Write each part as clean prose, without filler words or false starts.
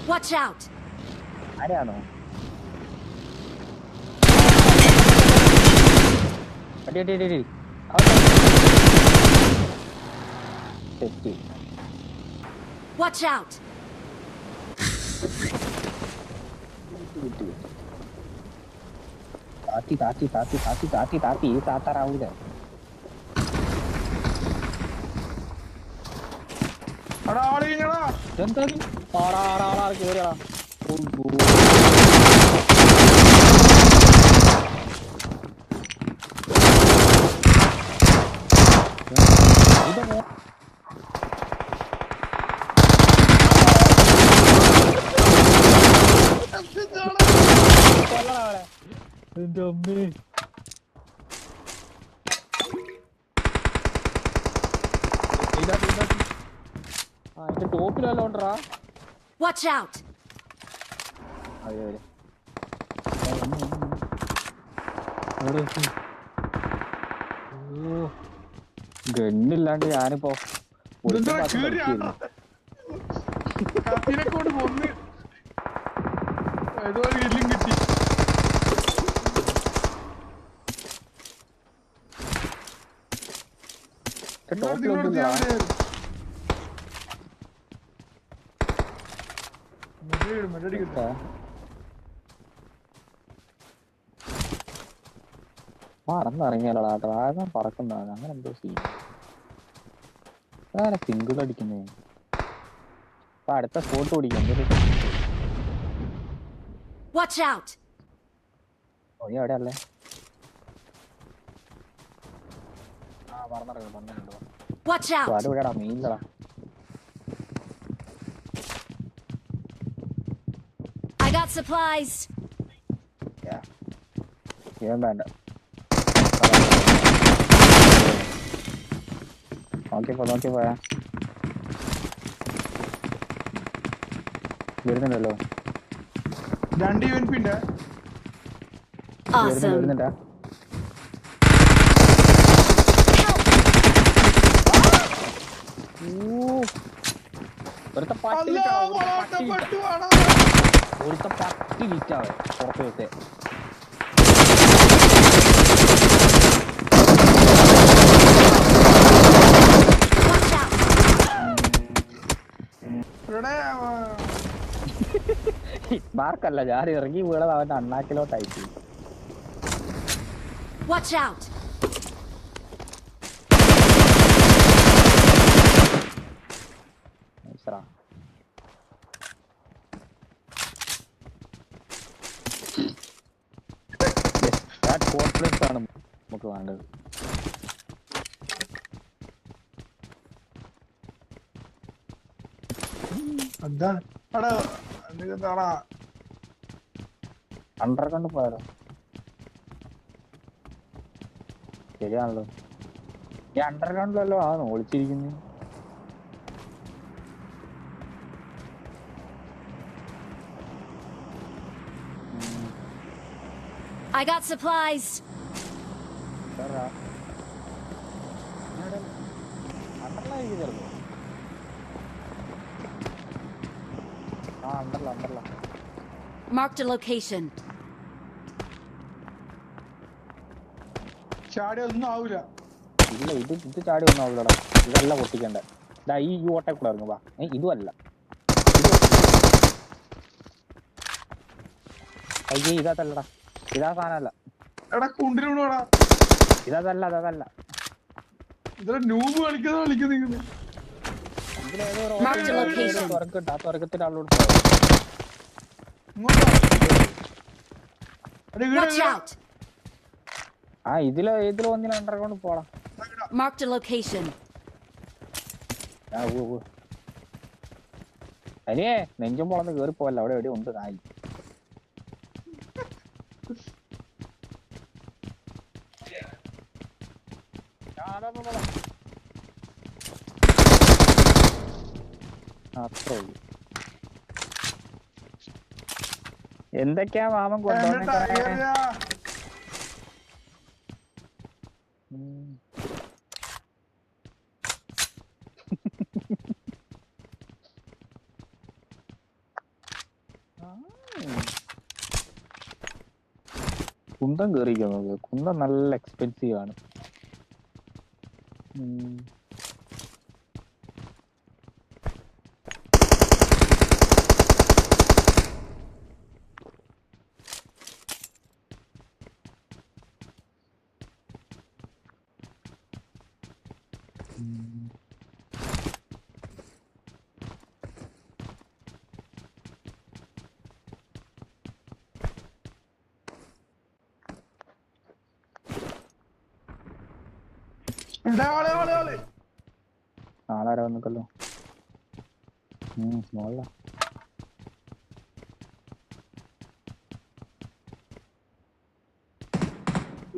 Watch out! ആരാണോ അടി അടി അടി അടി തെറ്റി Watch out! താത്തി താത്തി താത്തി താത്തി താത്തി താത്തി ഈ താത്താറാവൂല എന്താ ആറാറാറാറ് കേറിയടാ എന്റെ അമ്മേ എന്റെ ടോപ്പിലല്ലോ ഉണ്ടറാ Watch out! അതെ അതെ ഗണ്ണില്ലാണ്ട് ഞാനിപ്പോ കിട്ടി പറന്നിറങ്ങിയാലോടാ ഡ്രാഗൺ പറക്കുന്നതാണ് അങ്ങനെ എന്തോ സീൻ അങ്ങനെ സിംഗിൾ അടിക്കുന്നേ അപ്പൊ അടുത്ത സ്പോട്ട് പിടിക്കാം Watch out! ഓ നീ എവിടെ അല്ലേ ആ പറന്നിറങ്ങുന്നുണ്ടോ Watch out! അത് വിടാടാ മെയിൻലടാ I got supplies. ഞാൻ വേണ്ട നോക്കിപ്പോയാ വരുന്നുണ്ടല്ലോ രണ്ട് യൂണിറ്റ് Awesome. വരുന്നുണ്ടാ ഒരുത്ത പട്ടി വിറ്റാവേ പുറത്ത് വെച്ചേ മാർക്കല്ല ഞാൻ ഇറങ്ങി വീണത് അവന്റെ അണ്ണാക്കിലോട്ടായി Watch out! കോൺഫിഡൻസ് ആണ് നമുക്ക് വേണ്ടത് അണ്ടർ കണ്ട് പോയാലോ ശരിയാണല്ലോ ഈ അണ്ടർ ഗ്രൗണ്ടിലല്ലോ ആണ് ഒളിച്ചിരിക്കുന്നത് I got supplies. Marked a location. ചാടി ഒന്നും ആവൂല ഇല്ല ഇത് ചാടി ഒന്നും ആവില്ലടാ ഇതല്ല പൊട്ടിക്കണ്ട ഇതാ ഈ ഓട്ടെ കൂടെ ഇറങ്ങും വാ ഇതുമല്ല അയ്യേ ഇതല്ലടാ ഇതാ സാധനമല്ല എടാ കുണ്ടിനോടാ ഇതല്ല ഇതാ നൂബ് കളിക്കുന്നത് സ്വർഗത്തിന്റെ ആളോട് Watch out! ആ ഇതിലോ ഒന്നിനും അണ്ടർഗ്രൗണ്ട് പോടാ Marked a location. അനിയേ നെഞ്ചും പൊളന്ന് കേറി പോവല്ല അവിടെ എവിടെ ഉണ്ട് നായി അത്രേ ഉള്ളൂ എന്തൊക്കെയാ മാമൻ കൊണ്ടുവന്നേ കുന്തം കേറിക്കാൻ നോക്കുക. കുന്തം നല്ല എക്സ്പെൻസീവ് ആണ്. ആളാരാ വന്നിക്കല്ലോ. സ്മോളാ.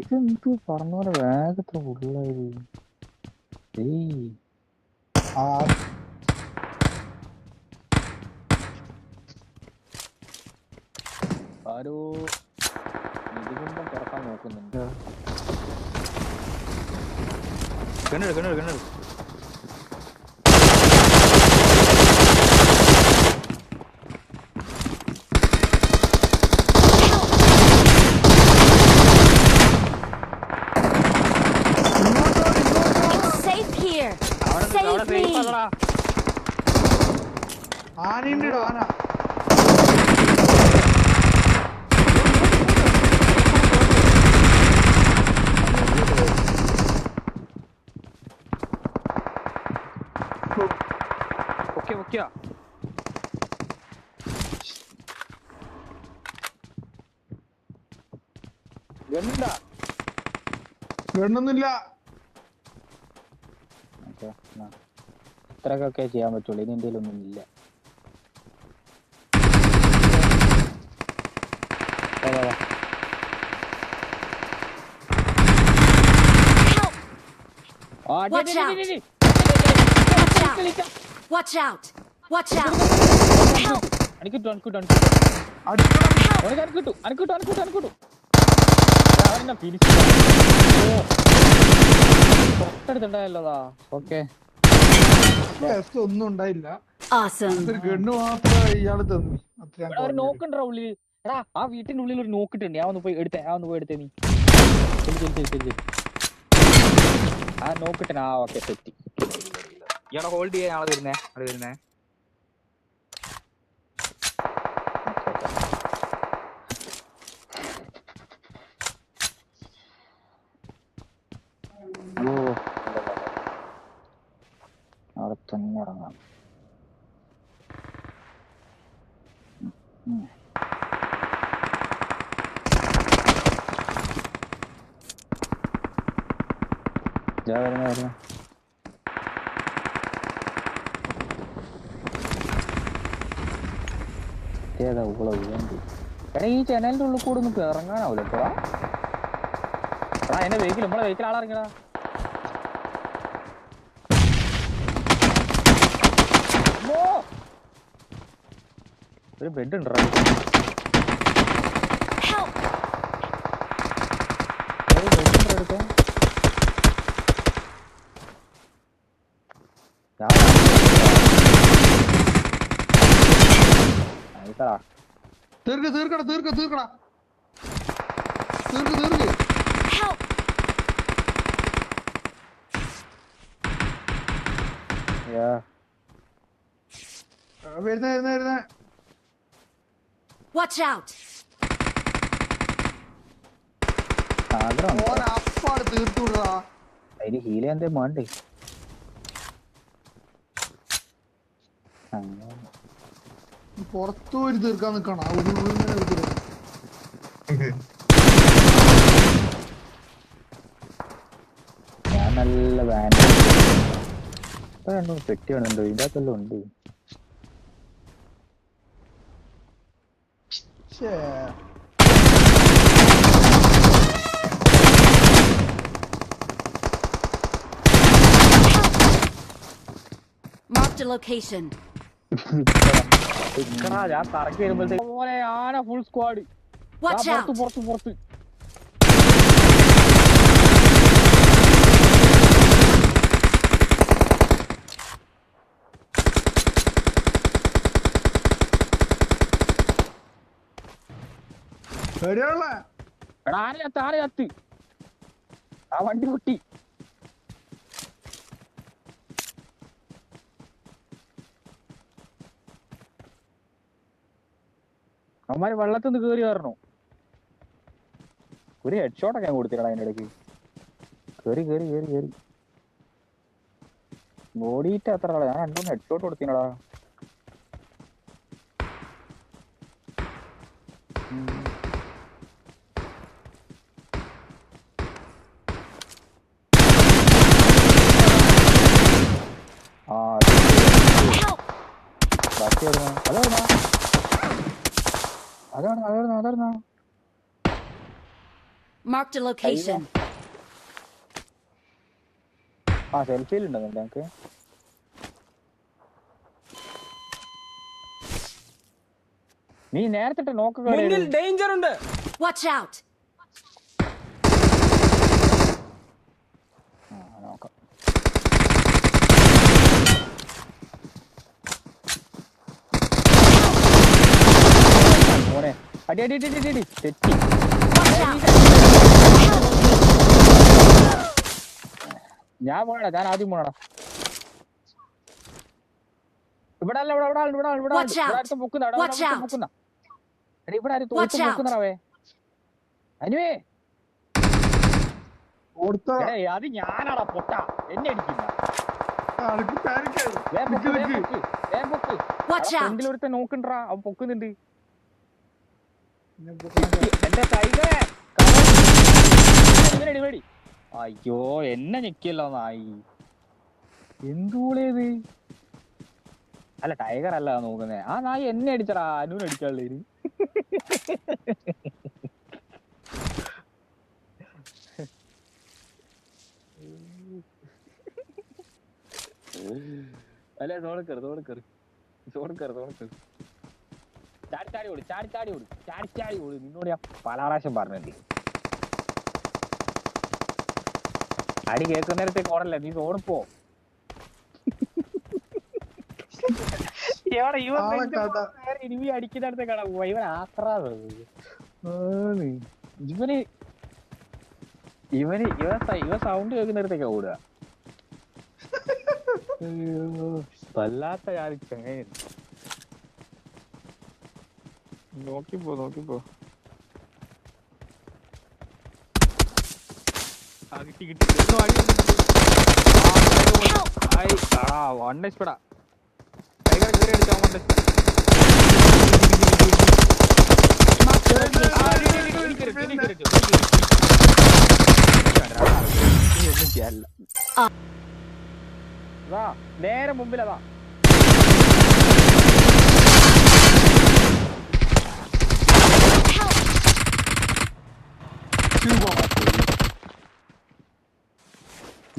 ഇതെന്ത് പറഞ്ഞ പോലെ വേഗത്ര ഉള്ളത്. ആരോ നിധികുംഭം തുറക്കാൻ നോക്കുന്നുണ്ട്. കിണറ് ആനയുണ്ട്. ആന ഗണ്ണൊന്നുമില്ല. ഇത്രയൊക്കെ ചെയ്യാൻ പറ്റുള്ളൂ. ഇനി എന്തെങ്കിലും ഒന്നും ഇല്ല. തൊട്ടടുത്തുണ്ടായല്ലോതാ. ഓക്കെ, ഒന്നും ഉണ്ടായില്ല. Awesome. ഗണ്ണ് മാത്രമേ ഇയാള് തന്നു. ഒരു നോക്കുണ്ടോ ഉള്ളിൽ? എടാ ആ വീട്ടിന്റെ ഉള്ളിൽ ഒരു നോക്കിട്ടുണ്ട്. ഞാൻ ഒന്ന് പോയി എടുത്തേ നീ. ആ നോക്കിട്ടെ. ആ ഓക്കെ, സെറ്റ്. ഇയാളെ ഹോൾഡ് ചെയ്യാൻ ആള് വരുന്നേ. അവിടെ തന്നെ ഇറങ്ങാം. വരുന്ന ഏതാ ഊള വീണ്ട്. എടാ ഈ ജനലിന്റെ ഉള്ളിൽ കൂടെ ഒന്നും ഇറങ്ങാനാവൂല. എടാ എന്റെ വെഹിക്കിൾ, നമ്മളെ വെഹിക്കിൾ ആളിറങ്ങടാ. ഒരു ബെഡ് ഉണ്ട്. തീർക്കടാ. വരുന്ന Watch out. അപ്പാട് തീർത്തുവിടാ. അതിന് ഹീല എന്തേ വേണ്ടേ? പുറത്തു പോയി തീർക്കാൻ നിക്കണം. ഞാൻ നല്ല വാൻ പെട്ടി വേണുണ്ടോ? ഇതിന്റെ അകത്തെല്ലാം ഉണ്ട്. Marked a location. ഞാൻ കറക്കി വരുമ്പോഴത്തേക്ക് പോലെ ആന ഫുൾ സ്ക്വാഡ്. Watch out. പുറത്ത് എടാ ആന ചത്ത് ആ വണ്ടി പൊട്ടി. അവന്മാര് വെള്ളത്തിൽ നിന്ന് കേറി കയറണു. ഒരു ഹെഡ് ഷോട്ടൊക്കെ ഞാൻ കൊടുത്തിടാ അതിന്റെ ഇടയ്ക്ക്. കേറി ഓടിയിട്ട് അത്ര ഞാൻ 2 ഹെഡ് ഷോട്ട് കൊടുത്തിനടാ. അതാണ് Marked a location. ആ സെൽഫിയിലുണ്ടോ ഞങ്ങക്ക്? നീ നേരത്തെ നോക്കുക. ഡേഞ്ചർ ഉണ്ട്. Watch out. നോക്കാം. മോനെ അടി തെറ്റി. Watch out. ഞാൻ പോണടാ, ഞാൻ ആദ്യം പോണടാ. ഇവിടെ Watch out. Watch out. ഇവിടെ ആരും തോക്കുന്നവേ അനുവേ. അത് ഞാനാടാ പൊട്ട, എന്നെ അടിക്കില്ല. Watch out. ഫ്രണ്ടിലൊരുത്ത നോക്കണ്ടാ, അവൻ പൊക്കുന്നുണ്ട്. എന്റെ കൈകളെ അടിപൊളി. അയ്യോ എന്നെ ഞെക്കിയല്ലോ നായി. എന്തൂളേത്? അല്ല ടൈഗർ അല്ല നോക്കുന്നേ. ആ നായി എന്നെ അടിച്ചടാ, അനുവിനെ അടിക്കാനുള്ളേര്. അല്ലെ തോണക്കറ് ചാടി ഓടി. നിന്നോട് ഞാൻ പല പ്രാവശ്യം പറഞ്ഞിട്ടുണ്ട്. അടി കേൾക്കുന്നേരത്തേക്ക് ഓടല്ലേ, നീ ഓടിപ്പോ. ഇനി അടിക്കുന്നിടത്തേക്കാണ് ഇവൻ ആക്രാണ്. ഇവൻ സൗണ്ട് കേൾക്കുന്നിടത്തേക്കാ ഓടുക. വല്ലാത്ത ചങ്ങനെ. നോക്കിപ്പോ കിട്ടി. വണ്ണ ടൈഗർ കയറി അടിച്ചാൽ നേരെ മുമ്പിലതാ.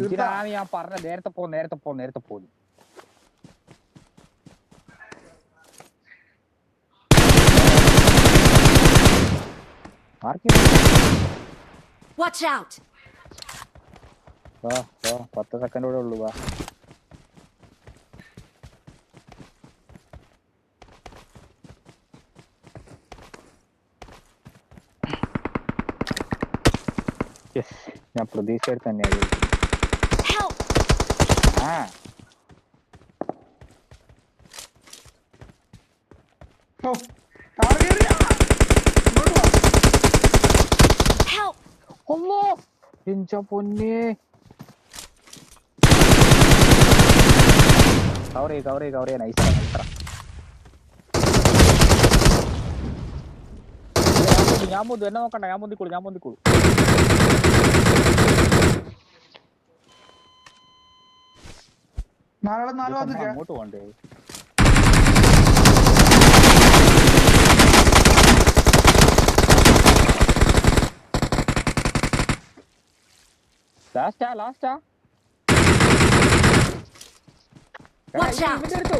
ഇതിനാണ് ഞാൻ പറഞ്ഞ നേരത്തെ പോ. Watch out. 10 സെക്കൻഡ് കൂടെ ഉള്ളു. വാ ഞാൻ പ്രതീക്ഷയിൽ തന്നെയാണ്. പൊന്നെ കവർ ചെയ്യ നൈസാ. ഞാൻ മുന്തു, എന്നെ നോക്കണ്ട, ഞാൻ മുന്തിക്കോളൂ. അങ്ങോട്ട് പോണ്ടേ? ലാസ്റ്റാ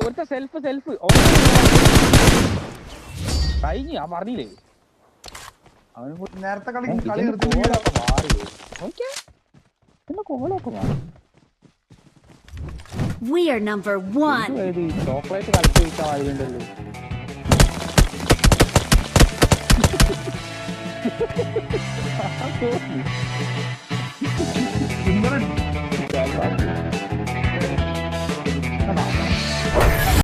ഒരു സെൽഫ് കഴിഞ്ഞു. ഞാൻ പറഞ്ഞില്ലേ നേരത്തെ കളി കോളൊക്കെ മാറി. We are number 1. ചോക്ലേറ്റ് കളിച്ചു വയ്ക്കാൻ ആയതുണ്ടല്ലോ. തോന്നി